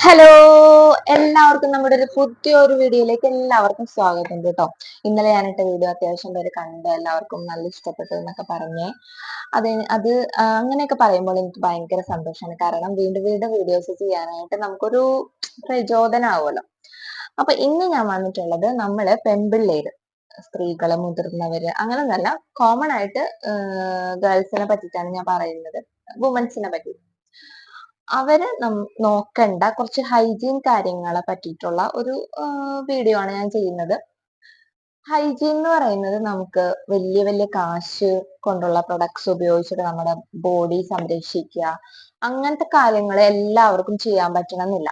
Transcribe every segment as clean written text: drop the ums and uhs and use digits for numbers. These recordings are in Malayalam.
ഹലോ, എല്ലാവർക്കും നമ്മുടെ ഒരു പുതിയൊരു വീഡിയോയിലേക്ക് എല്ലാവർക്കും സ്വാഗതം കേട്ടോ. ഇന്നലെ ഞാനിട്ട വീഡിയോ അത്യാവശ്യം പേര് കണ്ട് എല്ലാവർക്കും നല്ല ഇഷ്ടപ്പെട്ടു എന്നൊക്കെ പറഞ്ഞേ. അത് അങ്ങനെയൊക്കെ പറയുമ്പോൾ എനിക്ക് ഭയങ്കര സന്തോഷമാണ്. കാരണം വീണ്ടും വീണ്ടും വീഡിയോസ് ചെയ്യാനായിട്ട് നമുക്കൊരു പ്രചോദനമാവുമല്ലോ. അപ്പൊ ഇന്ന് ഞാൻ വന്നിട്ടുള്ളത് നമ്മള് പെൺപിള്ളേര്, സ്ത്രീകള്, മുതിർന്നവര് അങ്ങനെയൊന്നല്ല, കോമൺ ആയിട്ട് ഗേൾസിനെ പറ്റിയിട്ടാണ് ഞാൻ പറയുന്നത്, വുമൻസിനെ പറ്റി. അവര് നോക്കേണ്ട കുറച്ച് ഹൈജീൻ കാര്യങ്ങളെ പറ്റിയിട്ടുള്ള ഒരു വീഡിയോ ആണ് ഞാൻ ചെയ്യുന്നത്. ഹൈജീൻ എന്ന് പറയുന്നത് നമുക്ക് വലിയ വലിയ കാശ് കൊണ്ടുള്ള പ്രൊഡക്ട്സ് ഉപയോഗിച്ചിട്ട് നമ്മുടെ ബോഡി സംരക്ഷിക്കുക, അങ്ങനത്തെ കാര്യങ്ങൾ എല്ലാവർക്കും ചെയ്യാൻ പറ്റണമെന്നില്ല.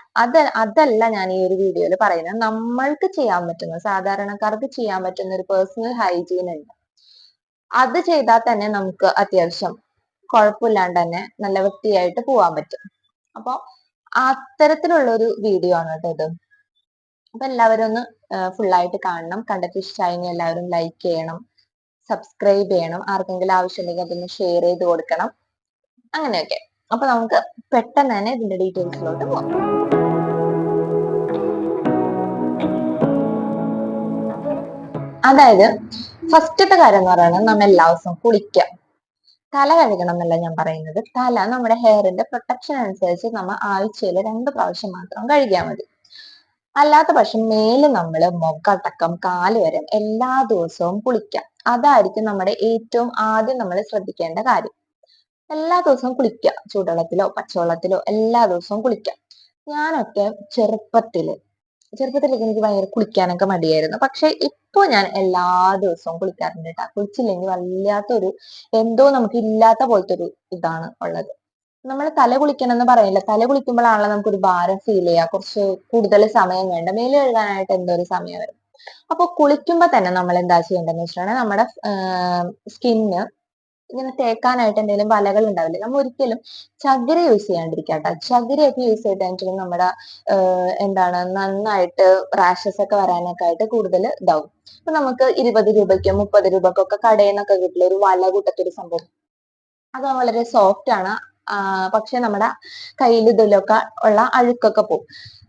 അതല്ല ഞാൻ ഈ ഒരു വീഡിയോയിൽ പറയുന്നത്. നമ്മൾക്ക് ചെയ്യാൻ പറ്റുന്ന, സാധാരണക്കാർക്ക് ചെയ്യാൻ പറ്റുന്ന ഒരു പേഴ്സണൽ ഹൈജീൻ ഉണ്ട്. അത് ചെയ്താൽ തന്നെ നമുക്ക് അത്യാവശ്യം കുഴപ്പമില്ലാണ്ട് തന്നെ നല്ല വൃത്തിയായിട്ട് പോവാൻ പറ്റും. അപ്പൊ അത്തരത്തിലുള്ള ഒരു വീഡിയോ ആണ് കേട്ടോ ഇത്. അപ്പൊ എല്ലാവരും ഒന്ന് ഫുള്ളായിട്ട് കാണണം. കണ്ടിട്ട് ഇഷ്ടമായി എല്ലാവരും ലൈക്ക് ചെയ്യണം, സബ്സ്ക്രൈബ് ചെയ്യണം, ആർക്കെങ്കിലും ആവശ്യമുണ്ടെങ്കിൽ അതൊന്ന് ഷെയർ ചെയ്ത് കൊടുക്കണം, അങ്ങനെയൊക്കെ. അപ്പൊ നമുക്ക് പെട്ടെന്ന് തന്നെ ഇതിന്റെ ഡീറ്റെയിൽസിലോട്ട് പോകാം. അതായത് ഫസ്റ്റത്തെ കാര്യം എന്ന് പറയുന്നത്, നമ്മൾ എല്ലാ ദിവസവും കുളിക്കുക. തല കഴുകണം എന്നല്ല ഞാൻ പറയുന്നത്. തല നമ്മുടെ ഹെയറിന്റെ പ്രൊട്ടക്ഷൻ അനുസരിച്ച് നമ്മൾ ആഴ്ചയിൽ 2 പ്രാവശ്യം മാത്രം കഴുകിയാൽ മതി. അല്ലാത്ത പക്ഷം മേല് നമ്മള് മുഖടക്കം കാല് വരെ എല്ലാ ദിവസവും കുളിക്കാം. അതായിരിക്കും നമ്മുടെ ഏറ്റവും ആദ്യം നമ്മൾ ശ്രദ്ധിക്കേണ്ട കാര്യം. എല്ലാ ദിവസവും കുളിക്കുക. ചൂടുവെള്ളത്തിലോ പച്ചവെള്ളത്തിലോ എല്ലാ ദിവസവും കുളിക്കാം. ഞാനൊക്കെ ചെറുപ്പത്തിലൊക്കെ എനിക്ക് ഭയങ്കര കുളിക്കാനൊക്കെ മടിയായിരുന്നു. പക്ഷെ ഇപ്പൊ ഞാൻ എല്ലാ ദിവസവും കുളിക്കാറുണ്ട് കേട്ടോ. കുളിച്ചില്ലെങ്കിൽ വല്ലാത്തൊരു എന്തോ നമുക്ക് ഇല്ലാത്ത പോലത്തെ ഒരു ഇതാണ് ഉള്ളത്. നമ്മൾ തല കുളിക്കണം എന്ന് പറയില്ല. തല കുളിക്കുമ്പോഴാണല്ലോ നമുക്കൊരു ഭാരം ഫീൽ ചെയ്യുക. കുറച്ച് കൂടുതൽ സമയം വേണ്ട. മേല് കഴുകാനായിട്ട് എന്തോ ഒരു സമയം വരും. അപ്പൊ കുളിക്കുമ്പോ തന്നെ നമ്മൾ എന്താ ചെയ്യേണ്ടതെന്ന് വെച്ചിട്ടുണ്ടെങ്കിൽ, നമ്മുടെ സ്കിന്ന് ഇങ്ങനെ തേക്കാനായിട്ട് എന്തെങ്കിലും വലകൾ ഉണ്ടാവില്ലേ, നമ്മൾ ഒരിക്കലും ചകിരി യൂസ് ചെയ്യാണ്ടിരിക്കട്ടെ. ചകിരിയൊക്കെ യൂസ് ചെയ്തിട്ടുണ്ടെങ്കിൽ നമ്മുടെ എന്താണ് നന്നായിട്ട് റാഷസ് ഒക്കെ വരാനൊക്കെ ആയിട്ട് കൂടുതൽ ഇതാവും. അപ്പൊ നമുക്ക് 20 രൂപയ്ക്കും 30 രൂപക്കൊക്കെ കടയിൽ നിന്നൊക്കെ കിട്ടില്ല ഒരു വല കൂട്ടത്തൊരു സംഭവം. അത് വളരെ സോഫ്റ്റ് ആണ്. പക്ഷെ നമ്മുടെ കയ്യിൽ ഇതിലൊക്കെ ഉള്ള അഴുക്കൊക്കെ പോകും.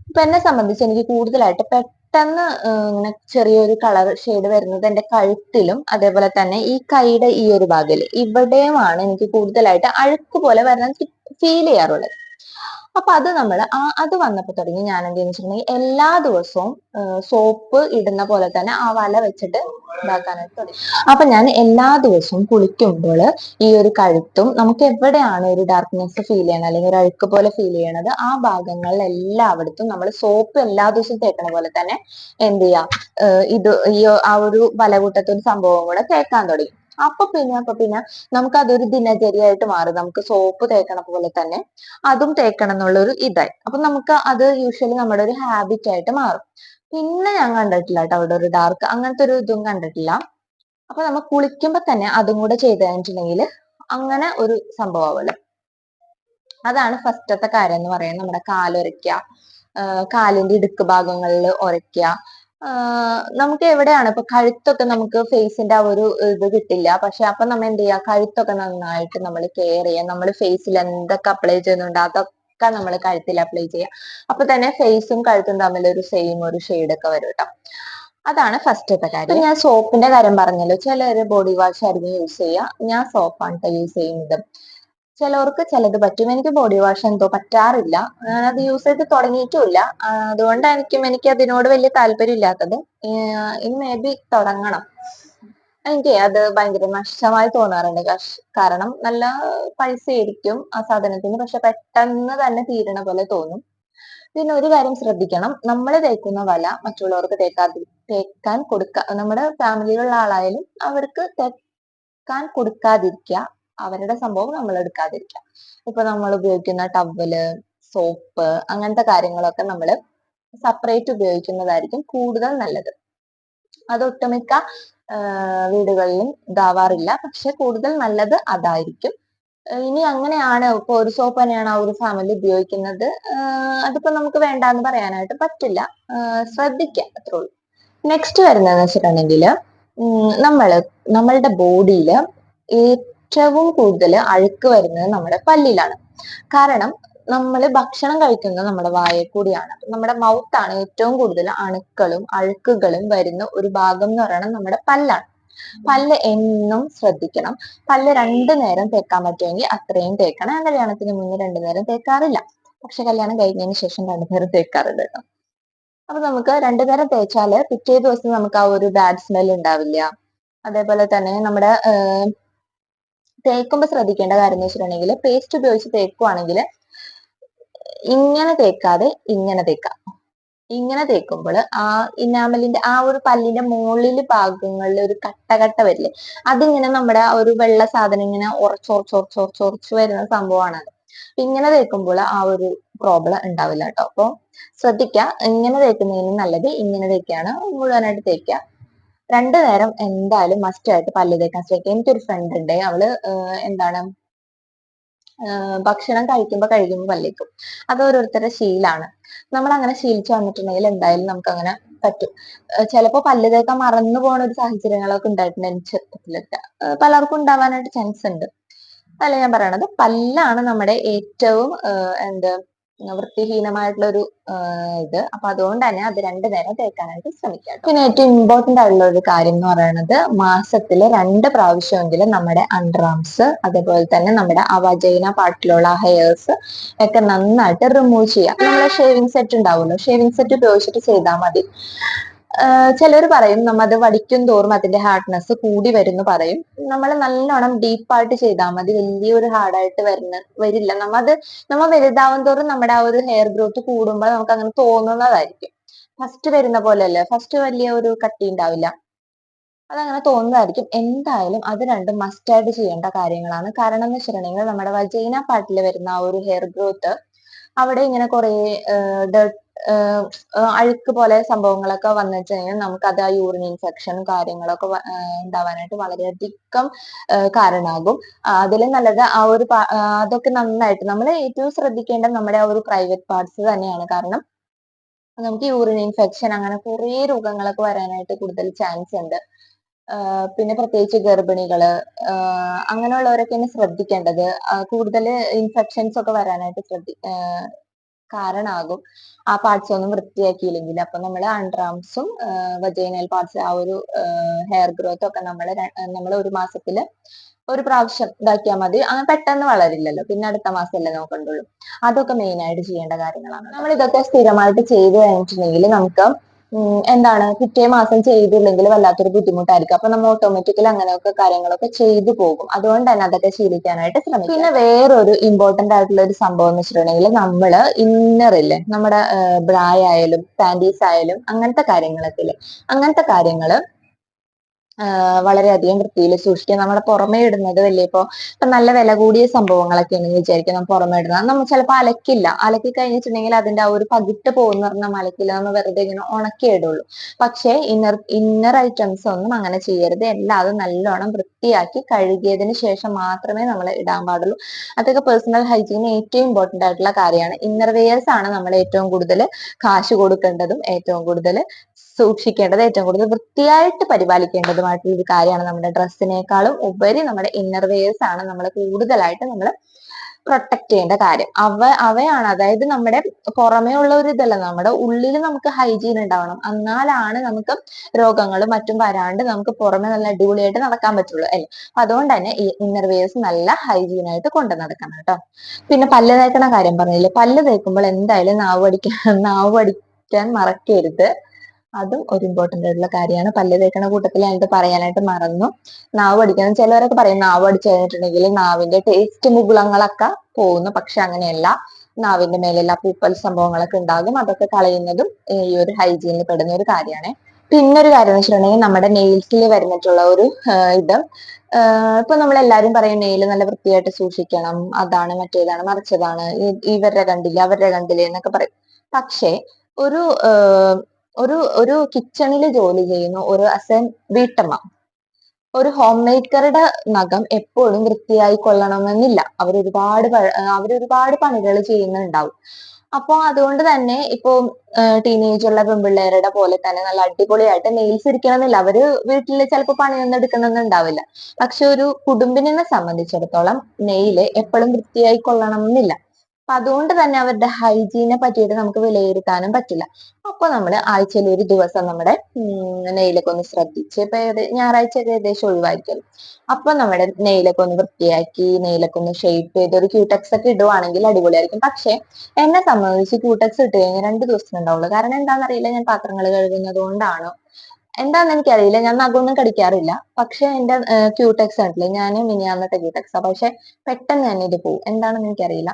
ഇപ്പൊ എന്നെ സംബന്ധിച്ച് എനിക്ക് കൂടുതലായിട്ട് പെട്ടെന്ന് ഇങ്ങനെ ചെറിയൊരു കളർ ഷെയ്ഡ് വരുന്നത് എന്റെ കഴുത്തിലും അതേപോലെ തന്നെ ഈ കൈയുടെ ഈ ഒരു ഭാഗല് ഇവിടെയുമാണ് എനിക്ക് കൂടുതലായിട്ട് അഴുക്ക് പോലെ വരുന്നത് ഫീൽ ചെയ്യാറുള്ളത്. അപ്പൊ അത് അത് വന്നപ്പോ തുടങ്ങി ഞാൻ എന്ത് വെച്ചിട്ടുണ്ടെങ്കിൽ എല്ലാ ദിവസവും സോപ്പ് ഇടുന്ന പോലെ തന്നെ ആ വല വെച്ചിട്ട് ഇതാക്കാനായിട്ട് തുടങ്ങി. അപ്പൊ ഞാൻ എല്ലാ ദിവസവും കുളിക്കുമ്പോൾ ഈ ഒരു കഴുത്തും നമുക്ക് എവിടെയാണ് ഒരു ഡാർക്ക്നെസ് ഫീൽ ചെയ്യണത് അല്ലെങ്കിൽ ഒരു അഴുക്ക് പോലെ ഫീൽ ചെയ്യണത് ആ ഭാഗങ്ങളിൽ എല്ലായിടത്തും നമ്മൾ സോപ്പ് എല്ലാ ദിവസവും തേക്കണ പോലെ തന്നെ എന്ത് ചെയ്യാം, ആ ഒരു വലകൂട്ടത്തൊരു സംഭവം കൂടെ തേക്കാൻ തുടങ്ങി. അപ്പൊ പിന്നെ നമുക്ക് അതൊരു ദിനചര്യയായിട്ട് മാറി. നമുക്ക് സോപ്പ് തേക്കണ പോലെ തന്നെ അതും തേക്കണം എന്നുള്ളൊരു ഇതായി. അപ്പൊ നമുക്ക് അത് യൂഷ്വലി നമ്മുടെ ഒരു ഹാബിറ്റ് ആയിട്ട് മാറും. പിന്നെ ഞാൻ കണ്ടിട്ടില്ല കേട്ടോ അവിടെ ഒരു ഡാർക്ക് അങ്ങനത്തെ ഒരു ഇതും കണ്ടിട്ടില്ല. അപ്പൊ നമ്മൾ കുളിക്കുമ്പോ തന്നെ അതും കൂടെ ചെയ്ത് കഴിഞ്ഞിട്ടുണ്ടെങ്കിൽ അങ്ങനെ ഒരു സംഭവമാവല്ലോ. അതാണ് ഫസ്റ്റത്തെ കാര്യം എന്ന് പറയുന്നത്. നമ്മുടെ കാലൊരയ്ക്കുക, കാലിന്റെ ഇടുക്ക് ഭാഗങ്ങളിൽ ഉരയ്ക്കുക. നമുക്ക് എവിടെയാണ് ഇപ്പൊ കഴുത്തൊക്കെ നമുക്ക് ഫേസിന്റെ ആ ഒരു ഇത് കിട്ടില്ല. പക്ഷെ അപ്പൊ നമ്മൾ എന്ത് ചെയ്യുക, കഴുത്തൊക്കെ നന്നായിട്ട് നമ്മൾ കെയർ ചെയ്യുക. നമ്മൾ ഫേസിൽ എന്തൊക്കെ അപ്ലൈ ചെയ്യുന്നുണ്ട് അതൊക്കെ നമ്മൾ കഴുത്തിൽ അപ്ലൈ ചെയ്യുക. അപ്പൊ തന്നെ ഫേസും കഴുത്തും തമ്മിൽ ഒരു സെയിം ഒരു ഷെയ്ഡ് ഒക്കെ വരും കേട്ടോ. അതാണ് ഫസ്റ്റത്തെ കാര്യം. ഞാൻ സോപ്പിന്റെ കാര്യം പറഞ്ഞല്ലോ, ചിലര് ബോഡി വാഷ് ആയിരിക്കും യൂസ് ചെയ്യുക. ഞാൻ സോപ്പാണ് യൂസ് ചെയ്യുന്നത്. ചിലവർക്ക് ചിലത് പറ്റും. എനിക്ക് ബോഡി വാഷ് എന്തോ പറ്റാറില്ല. അത് യൂസ് ചെയ്ത് തുടങ്ങിയിട്ടുമില്ല. അതുകൊണ്ടായിരിക്കും എനിക്ക് അതിനോട് വലിയ താല്പര്യം ഇല്ലാത്തത്. ഇനി മേ ബി തുടങ്ങണം. എനിക്ക് അത് ഭയങ്കര നഷ്ടമായി തോന്നാറുണ്ട്. കാരണം നല്ല പൈസ ആയിരിക്കും ആ സാധനത്തിന്, പക്ഷെ പെട്ടെന്ന് തന്നെ തീരണ പോലെ തോന്നും. പിന്നെ ഒരു കാര്യം ശ്രദ്ധിക്കണം, നമ്മൾ തേക്കുന്ന വല മറ്റുള്ളവർക്ക് തേക്കാൻ നമ്മുടെ ഫാമിലിയിലുള്ള ആളായാലും അവർക്ക് തേക്കാൻ കൊടുക്കാതിരിക്കുക. അവരുടെ സംഭവം നമ്മൾ എടുക്കാതിരിക്കുക. ഇപ്പൊ നമ്മൾ ഉപയോഗിക്കുന്ന ടവല്, സോപ്പ് അങ്ങനത്തെ കാര്യങ്ങളൊക്കെ നമ്മൾ സെപ്പറേറ്റ് ഉപയോഗിക്കുന്നതായിരിക്കും കൂടുതൽ നല്ലത്. അത് ഒട്ടുമിക്ക വീടുകളിലും ഇതാവാറില്ല, പക്ഷെ കൂടുതൽ നല്ലത് അതായിരിക്കും. ഇനി അങ്ങനെയാണ് ഇപ്പൊ ഒരു സോപ്പ് തന്നെയാണ് ആ ഒരു ഫാമിലി ഉപയോഗിക്കുന്നത്, അതിപ്പോ നമുക്ക് വേണ്ടാന്ന് പറയാനായിട്ട് പറ്റില്ല. ശ്രദ്ധിക്കാം, അത്രേ ഉള്ളൂ. നെക്സ്റ്റ് വരുന്നതെന്ന് വെച്ചിട്ടുണ്ടെങ്കിൽ, നമ്മളുടെ ബോഡിയിൽ ഏറ്റവും കൂടുതൽ അഴുക്ക് വരുന്നത് നമ്മുടെ പല്ലിലാണ്. കാരണം നമ്മള് ഭക്ഷണം കഴിക്കുന്നത് നമ്മുടെ വായിൽ കൂടിയാണ്. നമ്മുടെ മൗത്താണ് ഏറ്റവും കൂടുതൽ അണുക്കളും അഴുക്കുകളും വരുന്ന ഒരു ഭാഗം എന്ന് പറയുന്നത് നമ്മുടെ പല്ലാണ്. പല്ല് എന്നും ശ്രദ്ധിക്കണം. പല്ല് 2 നേരം തേക്കാൻ പറ്റുമെങ്കിൽ അത്രയും തേക്കണം. ഞാൻ കല്യാണത്തിന് മുന്നേ 2 നേരം തേക്കാറില്ല. പക്ഷെ കല്യാണം കഴിഞ്ഞതിന് ശേഷം 2 നേരം തേക്കാറുണ്ട് ട്ടോ. അപ്പൊ നമുക്ക് 2 നേരം തേച്ചാല് പിറ്റേ ദിവസം നമുക്ക് ആ ഒരു ബാഡ് സ്മെൽ ഉണ്ടാവില്ല. അതേപോലെ തന്നെ നമ്മുടെ തേക്കുമ്പോ ശ്രദ്ധിക്കേണ്ട കാര്യം എന്ന് വെച്ചിട്ടുണ്ടെങ്കിൽ പേസ്റ്റ് ഉപയോഗിച്ച് തേക്കുവാണെങ്കിൽ ഇങ്ങനെ തേക്കാതെ ഇങ്ങനെ തേക്കാം. ഇങ്ങനെ തേക്കുമ്പോൾ ആ ഇനാമലിന്റെ ആ ഒരു പല്ലിന്റെ മുകളിൽ ഭാഗങ്ങളിൽ ഒരു കട്ട വരില്ലേ, അതിങ്ങനെ നമ്മുടെ ആ ഒരു വെള്ള സാധനം ഇങ്ങനെ ഉറച്ചൊറച്ച് വരുന്ന സംഭവമാണ് അത്. ഇങ്ങനെ തേക്കുമ്പോൾ ആ ഒരു പ്രോബ്ലം ഉണ്ടാവില്ല കേട്ടോ. അപ്പൊ ശ്രദ്ധിക്കുക, ഇങ്ങനെ തേക്കുന്നതിന് നല്ലത് ഇങ്ങനെ തേക്കാണ്. മുഴുവനായിട്ട് തേക്കുക. 2 നേരം എന്തായാലും മസ്റ്റ് ആയിട്ട് പല്ല് തേക്കാൻ ശ്രമിക്കുക. എനിക്കൊരു ഫ്രണ്ട് ഉണ്ട്, അവള് എന്താണ് ഭക്ഷണം കഴിക്കുമ്പോ പല്ലേക്കും. അത് ഓരോരുത്തരുടെ ശീലാണ്. നമ്മൾ അങ്ങനെ ശീലിച്ചു വന്നിട്ടുണ്ടെങ്കിൽ എന്തായാലും നമുക്ക് അങ്ങനെ പറ്റും. ചിലപ്പോ പല്ല് തേക്കാൻ മറന്നു പോണ ഒരു സാഹചര്യങ്ങളൊക്കെ ഉണ്ടായിട്ടുണ്ട് എന്റെ ചെറുപ്പത്തിലൊക്കെ. പലർക്കും ഉണ്ടാവാനായിട്ട് ചാൻസ് ഉണ്ട്. അതല്ല ഞാൻ പറയണത്, പല്ലാണ് നമ്മുടെ ഏറ്റവും എന്ത് വൃത്തിഹീനമായിട്ടുള്ള ഒരു ഇത്. അപ്പൊ അതുകൊണ്ട് തന്നെ അത് 2 നേരം തേക്കാനായിട്ട് ശ്രമിക്കാം. പിന്നെ ഏറ്റവും ഇമ്പോർട്ടന്റ് ആയിട്ടുള്ള ഒരു കാര്യം എന്ന് പറയുന്നത്, മാസത്തില് 2 പ്രാവശ്യമെങ്കിലും നമ്മുടെ അണ്ടർ ആംസ് അതേപോലെ തന്നെ നമ്മുടെ വജൈന പാർട്ടിലുള്ള ഹെയർസ് ഒക്കെ നന്നായിട്ട് റിമൂവ് ചെയ്യാം. നമ്മളെ ഷേവിംഗ് സെറ്റ് ഉണ്ടാവുമല്ലോ, ഷേവിംഗ് സെറ്റ് ഉപയോഗിച്ചിട്ട് ചെയ്താൽ മതി. ചിലർ പറയും നമ്മ അത് വടിക്കും തോറും അതിന്റെ ഹാർഡ്നെസ് കൂടി വരുന്നു പറയും. നമ്മൾ നല്ലോണം ഡീപ്പായിട്ട് ചെയ്താൽ മതി, വലിയൊരു ഹാർഡായിട്ട് വരില്ല. നമ്മ വലുതാവും തോറും നമ്മുടെ ആ ഒരു ഹെയർ ഗ്രോത്ത് കൂടുമ്പോൾ നമുക്ക് അങ്ങനെ തോന്നുന്നതായിരിക്കും. ഫസ്റ്റ് വരുന്ന പോലെയല്ല, ഫസ്റ്റ് വലിയ ഒരു കട്ടി ഉണ്ടാവില്ല, അതങ്ങനെ തോന്നുന്നതായിരിക്കും. എന്തായാലും അത് രണ്ടും മസ്റ്റ് ആയിട്ട് ചെയ്യേണ്ട കാര്യങ്ങളാണ്. കാരണം എന്ന് വെച്ചിട്ടുണ്ടെങ്കിൽ നമ്മുടെ വജൈന പാർട്ടിൽ വരുന്ന ആ ഒരു ഹെയർ ഗ്രോത്ത് അവിടെ ഇങ്ങനെ കുറെ അഴുക്ക് പോലെ സംഭവങ്ങളൊക്കെ വന്നു വെച്ച് കഴിഞ്ഞാൽ നമുക്ക് അത് ആ യൂറിൻ ഇൻഫെക്ഷൻ കാര്യങ്ങളൊക്കെ ഉണ്ടാവാനായിട്ട് വളരെയധികം കാരണമാകും. അതിലും നല്ലത് ആ ഒരു അതൊക്കെ നന്നായിട്ട് നമ്മൾ ഏറ്റവും ശ്രദ്ധിക്കേണ്ടത് നമ്മുടെ ആ ഒരു പ്രൈവറ്റ് പാർട്സ് തന്നെയാണ്. കാരണം നമുക്ക് യൂറിൻ ഇൻഫെക്ഷൻ അങ്ങനെ കുറെ രോഗങ്ങളൊക്കെ വരാനായിട്ട് കൂടുതൽ ചാൻസ് ഉണ്ട്. പിന്നെ പ്രത്യേകിച്ച് ഗർഭിണികള് അങ്ങനെയുള്ളവരൊക്കെയാണ് ശ്രദ്ധിക്കേണ്ടത്. കൂടുതൽ ഇൻഫെക്ഷൻസ് ഒക്കെ വരാനായിട്ട് കാരണമാകും ആ പാർട്സ് ഒന്നും വൃത്തിയാക്കിയില്ലെങ്കിൽ. അപ്പൊ നമ്മൾ അണ്ടർ ആംസും വജൈനൽ പാർട്സ് ആ ഒരു ഹെയർ ഗ്രോത്ത് ഒക്കെ നമ്മൾ ഒരു മാസത്തില് ഒരു പ്രാവശ്യം ഇതാക്കിയാൽ മതി. അങ്ങനെ പെട്ടെന്ന് വളരില്ലല്ലോ, പിന്നെ അടുത്ത മാസമല്ലേ നോക്കണ്ടുള്ളൂ. അതൊക്കെ മെയിൻ ആയിട്ട് ചെയ്യേണ്ട കാര്യങ്ങളാണ്. നമ്മൾ ഇതൊക്കെ സ്ഥിരമായിട്ട് ചെയ്തു കഴിഞ്ഞിട്ടുണ്ടെങ്കിൽ നമുക്ക് എന്താണ് പിറ്റേ മാസം ചെയ്തില്ലെങ്കിൽ വല്ലാത്തൊരു ബുദ്ധിമുട്ടായിരിക്കും. അപ്പൊ നമ്മൾ ഓട്ടോമാറ്റിക്കലി അങ്ങനെയൊക്കെ കാര്യങ്ങളൊക്കെ ചെയ്തു പോകും. അതുകൊണ്ട് തന്നെ അതൊക്കെ ശീലിക്കാനായിട്ട് ശ്രമിക്കും. പിന്നെ വേറൊരു ഇമ്പോർട്ടന്റ് ആയിട്ടുള്ള ഒരു സംഭവം എന്ന് വെച്ചിട്ടുണ്ടെങ്കിൽ നമ്മള് ഇന്നർ ഇല്ലേ, നമ്മുടെ ബ്രാ ആയാലും പാൻറ്റീസ് ആയാലും അങ്ങനത്തെ കാര്യങ്ങളൊക്കെ ഇല്ലേ, അങ്ങനത്തെ കാര്യങ്ങള് വളരെയധികം വൃത്തിയിൽ സൂക്ഷിക്കുക. നമ്മുടെ പുറമേ ഇടുന്നത് ഇപ്പൊ നല്ല വില കൂടിയ സംഭവങ്ങളൊക്കെ ആണെന്ന് വിചാരിക്കുക, നമ്മൾ പുറമേ ഇടുന്നത് നമ്മൾ ചിലപ്പോൾ അലക്കില്ല. അലക്കി കഴിഞ്ഞിട്ടുണ്ടെങ്കിൽ അതിന്റെ ആ ഒരു പകിട്ട് പോകുന്ന പറഞ്ഞാൽ അലക്കില്ല, നമ്മൾ വെറുതെ ഇങ്ങനെ ഉണക്കിയേ ഇടുള്ളൂ. പക്ഷേ ഇന്നർ ഐറ്റംസ് ഒന്നും അങ്ങനെ ചെയ്യരുത്. എല്ലാം നല്ലോണം വൃത്തിയാക്കി കഴുകിയതിന് ശേഷം മാത്രമേ നമ്മൾ ഇടാൻ പാടുള്ളൂ. അതൊക്കെ പേഴ്സണൽ ഹൈജീൻ ഏറ്റവും ഇമ്പോർട്ടന്റ് ആയിട്ടുള്ള കാര്യമാണ്. ഇന്നർ വെയേഴ്സ് ആണ് നമ്മൾ ഏറ്റവും കൂടുതൽ കാശ് കൊടുക്കേണ്ടതും ഏറ്റവും കൂടുതൽ സൂക്ഷിക്കേണ്ടത്, ഏറ്റവും കൂടുതൽ വൃത്തിയായിട്ട് പരിപാലിക്കേണ്ടതുമായിട്ടുള്ള ഒരു കാര്യമാണ്. നമ്മുടെ ഡ്രസ്സിനേക്കാളും ഉപരി നമ്മുടെ ഇന്നർ വെയേഴ്സ് ആണ് നമ്മൾ കൂടുതലായിട്ട് നമ്മൾ പ്രൊട്ടക്ട് ചെയ്യേണ്ട കാര്യം. അവയാണ്, അതായത് നമ്മുടെ പുറമേ ഉള്ള ഒരു ഇതല്ല, നമ്മുടെ ഉള്ളിൽ നമുക്ക് ഹൈജീൻ ഉണ്ടാവണം. എന്നാലാണ് നമുക്ക് രോഗങ്ങളും മറ്റും വരാണ്ട് നമുക്ക് പുറമെ നല്ല അടിപൊളിയായിട്ട് നടക്കാൻ പറ്റുള്ളൂ അല്ലെ. അതുകൊണ്ട് തന്നെ ഈ ഇന്നർ വെയേഴ്സ് നല്ല ഹൈജീൻ ആയിട്ട് കൊണ്ടു നടക്കണം കേട്ടോ. പിന്നെ പല്ല് തേക്കണ കാര്യം പറഞ്ഞില്ലേ, പല്ല് തേക്കുമ്പോൾ എന്തായാലും നാവ് പഠിക്കാൻ മറക്കരുത്. അതും ഒരു ഇമ്പോർട്ടന്റ് ആയിട്ടുള്ള കാര്യമാണ്. പല്ല് തേക്കണ കൂട്ടത്തിൽ ഞാനിത് പറയാനായിട്ട് മറന്നു. നാവ് പഠിക്കണം. ചിലവരൊക്കെ പറയും നാവ് പഠിച്ചു കഴിഞ്ഞിട്ടുണ്ടെങ്കിൽ നാവിന്റെ ടേസ്റ്റ് മുകുളങ്ങളൊക്കെ പോകുന്നു. പക്ഷെ അങ്ങനെയല്ല, നാവിന്റെ മേലെല്ലാം പൂപ്പൽ സംഭവങ്ങളൊക്കെ ഉണ്ടാകും. അതൊക്കെ കളയുന്നതും ഈ ഒരു ഹൈജീനിൽ പെടുന്ന ഒരു കാര്യമാണ്. പിന്നെ ഒരു കാര്യം എന്ന് വെച്ചിട്ടുണ്ടെങ്കിൽ നമ്മുടെ നെയിൽസിൽ വരുന്നിട്ടുള്ള ഒരു ഇത് ഇപ്പൊ നമ്മൾ എല്ലാരും പറയും നെയിൽ നല്ല വൃത്തിയായിട്ട് സൂക്ഷിക്കണം, അതാണ് മറ്റേതാണ് മറിച്ചതാണ്, ഇവരുടെ കണ്ടില്ല അവരുടെ കണ്ടില്ലേ എന്നൊക്കെ പറയും. പക്ഷേ ഒരു ഒരു കിച്ചണിൽ ജോലി ചെയ്യുന്ന ഒരു വീട്ടമ്മ, ഒരു ഹോം മേക്കറുടെ നഖം എപ്പോഴും വൃത്തിയായി കൊള്ളണമെന്നില്ല. അവരൊരുപാട് പണികൾ ചെയ്യുന്നുണ്ടാവും. അപ്പൊ അതുകൊണ്ട് തന്നെ ഇപ്പൊ ടീനേജ് ഉള്ള പെൺപിള്ളേരുടെ പോലെ തന്നെ നല്ല അടിപൊളിയായിട്ട് നെയിൽസ് ഇരിക്കണമെന്നില്ല. അവര് വീട്ടില് ചിലപ്പോൾ പണിയൊന്നും എടുക്കണമെന്ന് ഉണ്ടാവില്ല. പക്ഷെ ഒരു കുടുംബിനെ സംബന്ധിച്ചിടത്തോളം നെയില് എപ്പോഴും വൃത്തിയായി കൊള്ളണം എന്നില്ല. അപ്പൊ അതുകൊണ്ട് തന്നെ അവരുടെ ഹൈജീനെ പറ്റിയിട്ട് നമുക്ക് വിലയിരുത്താനും പറ്റില്ല. അപ്പൊ നമ്മൾ ആഴ്ചയിൽ ഒരു ദിവസം നമ്മുടെ നെയിലൊക്കെ ഒന്ന് ശ്രദ്ധിച്ച്, ഇപ്പൊ ഞായറാഴ്ച ഒക്കെ ഏകദേശം ഒഴിവായിരിക്കുമല്ലോ, അപ്പൊ നമ്മുടെ നെയിലൊക്കെ ഒന്ന് വൃത്തിയാക്കി, നെയിലൊക്കെ ഒന്ന് ഷേപ്പ് ചെയ്ത് ഒരു ക്യൂടെക്സ് ഒക്കെ ഇടുവാണെങ്കിൽ അടിപൊളിയായിരിക്കും. പക്ഷെ എന്നെ സംബന്ധിച്ച് ക്യൂടെക്സ് ഇട്ട് കഴിഞ്ഞാൽ 2 ദിവസം ഉണ്ടാവുള്ളൂ. കാരണം എന്താണെന്നറിയില്ല, ഞാൻ പാത്രങ്ങൾ കഴുകുന്നത് കൊണ്ടാണോ എന്താന്ന് എനിക്കറിയില്ല. ഞാൻ നഖമൊന്നും കടിക്കാറില്ല. പക്ഷെ എന്റെ ക്യൂടെക്സ് ആയിട്ടില്ലേ, ഞാൻ മിനിയാന്നത്തെ ക്യൂടെക്സാ, പക്ഷെ പെട്ടെന്ന് തന്നെ ഇത് പോകും. എന്താണെന്ന് എനിക്കറിയില്ല.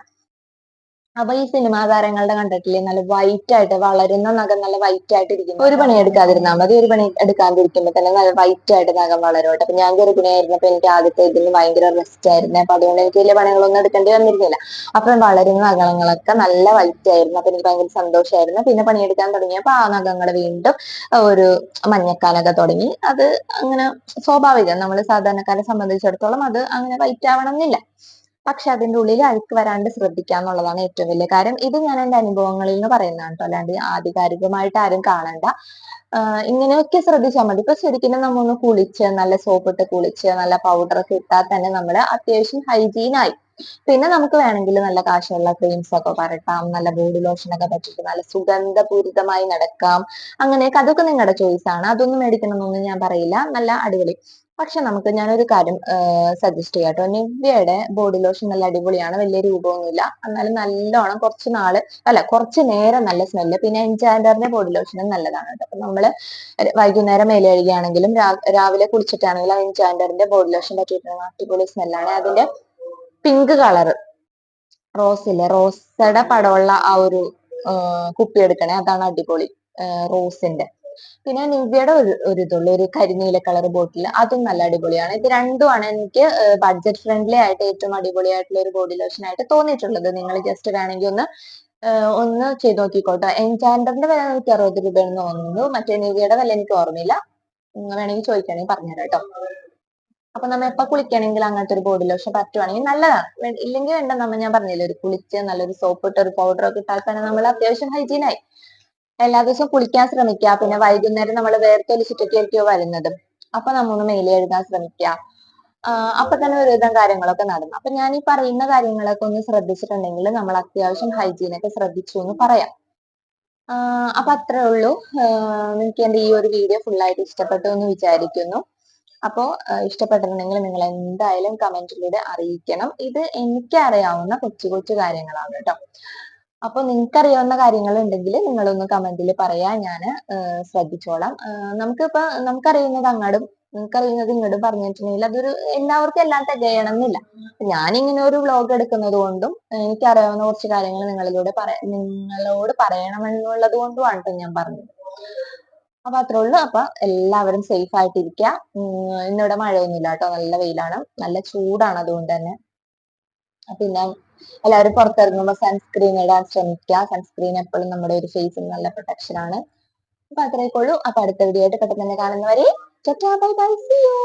അപ്പൊ ഈ സിനിമാ താരങ്ങളുടെ കണ്ടിട്ടില്ലേ, നല്ല വൈറ്റ് ആയിട്ട് വളരുന്ന നഖം, നല്ല വൈറ്റ് ആയിട്ട് ഇരിക്കും. ഒരു പണി എടുക്കാതിരുന്നാൽ മതി. ഒരു പണി എടുക്കാതിരിക്കുമ്പോ തന്നെ നല്ല വൈറ്റ് ആയിട്ട് നഖം വളരും കേട്ടോ. അപ്പൊ ഞാൻ ഗർഭിണിയായിരുന്നപ്പോ എനിക്ക് ആദ്യത്തെ ഇതിന് ഭയങ്കര റെസ്റ്റ് ആയിരുന്നു. അപ്പൊ അതുകൊണ്ട് എനിക്ക് വലിയ പണികളൊന്നും എടുക്കേണ്ടി വന്നിരുന്നില്ല. അപ്പൊ വളരുന്ന നഖങ്ങളൊക്കെ നല്ല വൈറ്റ് ആയിരുന്നു. അപ്പൊ എനിക്ക് ഭയങ്കര സന്തോഷമായിരുന്നു. പിന്നെ പണിയെടുക്കാൻ തുടങ്ങിയപ്പോ ആ നഖങ്ങൾ വീണ്ടും ഒരു മഞ്ഞക്കാനൊക്കെ തുടങ്ങി. അത് അങ്ങനെ സ്വാഭാവികം, നമ്മൾ സാധാരണക്കാരെ സംബന്ധിച്ചിടത്തോളം അത് അങ്ങനെ വൈറ്റ് ആവണം എന്നില്ല. പക്ഷെ അതിന്റെ ഉള്ളിൽ അഴുക്ക് വരാണ്ട് ശ്രദ്ധിക്കുക എന്നുള്ളതാണ് ഏറ്റവും വലിയ കാര്യം. ഇത് ഞാൻ എന്റെ അനുഭവങ്ങളിൽ നിന്ന് പറയുന്നതാണ് കേട്ടോ, അല്ലാണ്ട് ആധികാരികമായിട്ട് ആരും കാണണ്ട. ഇങ്ങനെയൊക്കെ ശ്രദ്ധിച്ചാൽ മതി. ഇപ്പൊ ശരിക്കും നമ്മ ഒന്ന് കുളിച്ച്, നല്ല സോപ്പ് ഇട്ട് കുളിച്ച്, നല്ല പൗഡർ ഒക്കെ ഇട്ടാൽ തന്നെ നമ്മള് അത്യാവശ്യം ഹൈജീൻ ആയി. പിന്നെ നമുക്ക് വേണമെങ്കിൽ നല്ല കാശുള്ള ക്രീംസ് ഒക്കെ പരട്ടാം, നല്ല ബോഡി ലോഷൻ ഒക്കെ പറ്റിയിട്ട് നല്ല സുഗന്ധപൂരിതമായി നടക്കാം. അങ്ങനെയൊക്കെ, അതൊക്കെ നിങ്ങളുടെ ചോയ്സ് ആണ്. അതൊന്നും മേടിക്കണം എന്നൊന്നും ഞാൻ പറയില്ല, നല്ല അടിപൊളി. പക്ഷെ ഞാനൊരു കാര്യം സജസ്റ്റ് ചെയ്യാം കേട്ടോ. നിവ്യയുടെ ബോഡി ലോഷൻ നല്ല അടിപൊളിയാണ്, വലിയ രൂപമൊന്നുമില്ല, എന്നാലും നല്ലോണം കുറച്ച് നാള്, അല്ല കുറച്ച് നേരം നല്ല സ്മെല്ല്. പിന്നെ എൻചാൻഡറിന്റെ ബോഡി ലോഷനും നല്ലതാണ് കേട്ടോ. അപ്പൊ നമ്മള് വൈകുന്നേരം മേല് കഴുകിയാണെങ്കിലും രാവിലെ കുളിച്ചിട്ടാണെങ്കിലും എൻചാൻഡറിന്റെ ബോഡി ലോഷൻ പറ്റിയിട്ടുള്ള അടിപൊളി സ്മെല്ലാണ്. അതിന്റെ പിങ്ക് കളറ് റോസില്ലേ, റോസയുടെ പടമുള്ള ആ ഒരു കുപ്പി എടുക്കണേ, അതാണ് അടിപൊളി. റോസിന്റെ. പിന്നെ നിവ്യയുടെ ഇതുള്ളൂ, ഒരു കരിനീല കളർ ബോട്ടിൽ, അതും നല്ല അടിപൊളിയാണ്. ഇത് രണ്ടുമാണ് എനിക്ക് ബഡ്ജറ്റ് ഫ്രണ്ട്ലി ആയിട്ട് ഏറ്റവും അടിപൊളിയായിട്ടുള്ള ഒരു ബോഡി ലോഷൻ ആയിട്ട് തോന്നിയിട്ടുള്ളത്. നിങ്ങൾ ജസ്റ്റ് വേണമെങ്കിൽ ഒന്ന് ചെയ്ത് നോക്കിക്കോട്ടോ. എൻചാൻഡറിന്റെ വില 160 രൂപയാണെന്ന് തോന്നുന്നു. മറ്റേ നിവ്യയുടെ വില എനിക്ക് ഓർമ്മയില്ല. വേണമെങ്കിൽ ചോദിക്കുകയാണെങ്കിൽ പറഞ്ഞുതരാം കേട്ടോ. അപ്പൊ നമ്മ എപ്പോ കുളിക്കണമെങ്കിൽ അങ്ങനത്തെ ഒരു ബോഡി ലോഷൻ പറ്റുവാണെങ്കിൽ നല്ലതാണ്. ഇല്ലെങ്കിൽ വേണ്ട, ഞാൻ പറഞ്ഞില്ലേ, ഒരു കുളിച്ച് നല്ലൊരു സോപ്പ് ഇട്ട് ഒരു പൗഡർ ഒക്കെ ഇട്ടാൽ തന്നെ നമ്മൾ അത്യാവശ്യം ഹൈജീൻ ആയി. എല്ലാ ദിവസവും കുളിക്കാൻ ശ്രമിക്കുക. പിന്നെ വൈകുന്നേരം നമ്മൾ വേർത്തൊലിച്ചിട്ടൊക്കെയായിരിക്കോ വരുന്നത്, അപ്പൊ നമ്മൊന്ന് മേല് കഴുകാൻ ശ്രമിക്കുക. അപ്പൊ തന്നെ ഒരുവിധം കാര്യങ്ങളൊക്കെ നടന്നു. അപ്പൊ ഞാൻ ഈ പറയുന്ന കാര്യങ്ങളൊക്കെ ഒന്ന് ശ്രദ്ധിച്ചിട്ടുണ്ടെങ്കിൽ നമ്മൾ അത്യാവശ്യം ഹൈജീൻ ഒക്കെ ശ്രദ്ധിച്ചു എന്ന് പറയാം. അപ്പൊ അത്രേ ഉള്ളൂ. നിങ്ങൾക്ക് എന്റെ ഈ ഒരു വീഡിയോ ഫുൾ ആയിട്ട് ഇഷ്ടപ്പെട്ടു എന്ന് വിചാരിക്കുന്നു. അപ്പോ ഇഷ്ടപ്പെട്ടിട്ടുണ്ടെങ്കിൽ നിങ്ങൾ എന്തായാലും കമന്റിലൂടെ അറിയിക്കണം. ഇത് എനിക്കറിയാവുന്ന കൊച്ചു കൊച്ചു കാര്യങ്ങളാണ് കേട്ടോ. അപ്പൊ നിങ്ങൾക്കറിയാവുന്ന കാര്യങ്ങൾ ഉണ്ടെങ്കിൽ നിങ്ങളൊന്ന് കമന്റിൽ പറയാ, ഞാൻ ശ്രദ്ധിച്ചോളാം. നമുക്കറിയുന്നത് അങ്ങോട്ടും നിങ്ങൾക്കറിയുന്നത് ഇങ്ങോട്ടും പറഞ്ഞിട്ടുണ്ടെങ്കിൽ അതൊരു എല്ലാവർക്കും എല്ലാം തികയണം എന്നില്ല. ഞാനിങ്ങനെ ഒരു വ്ലോഗ് എടുക്കുന്നത് കൊണ്ടും എനിക്കറിയാവുന്ന കുറച്ച് കാര്യങ്ങൾ നിങ്ങളോട് പറയണമെന്നുള്ളത് കൊണ്ടുമാണ് ട്ടോ ഞാൻ പറഞ്ഞത്. അപ്പൊ അത്രേ ഉള്ളൂ. അപ്പൊ എല്ലാവരും സേഫ് ആയിട്ടിരിക്കുക. ഇന്നിവിടെ മഴയൊന്നുമില്ല കേട്ടോ, നല്ല വെയിലാണ്, നല്ല ചൂടാണ്. അതുകൊണ്ട് തന്നെ പിന്നെ എല്ലാവരും പുറത്തിറങ്ങുമ്പോൾ സൺസ്ക്രീൻ ഇടാൻ ശ്രമിക്കുക. സൺസ്ക്രീൻ എപ്പോഴും നമ്മുടെ ഒരു ഫേസിന് നല്ല പ്രൊട്ടക്ഷൻ ആണ്. അപ്പൊ അത്രയൊക്കെ ഉള്ളൂ. അപ്പൊ അടുത്ത വീഡിയോ ആയിട്ട് പെട്ടെന്ന് തന്നെ കാണുന്നവരെ ബൈ ബൈ, സീ യു.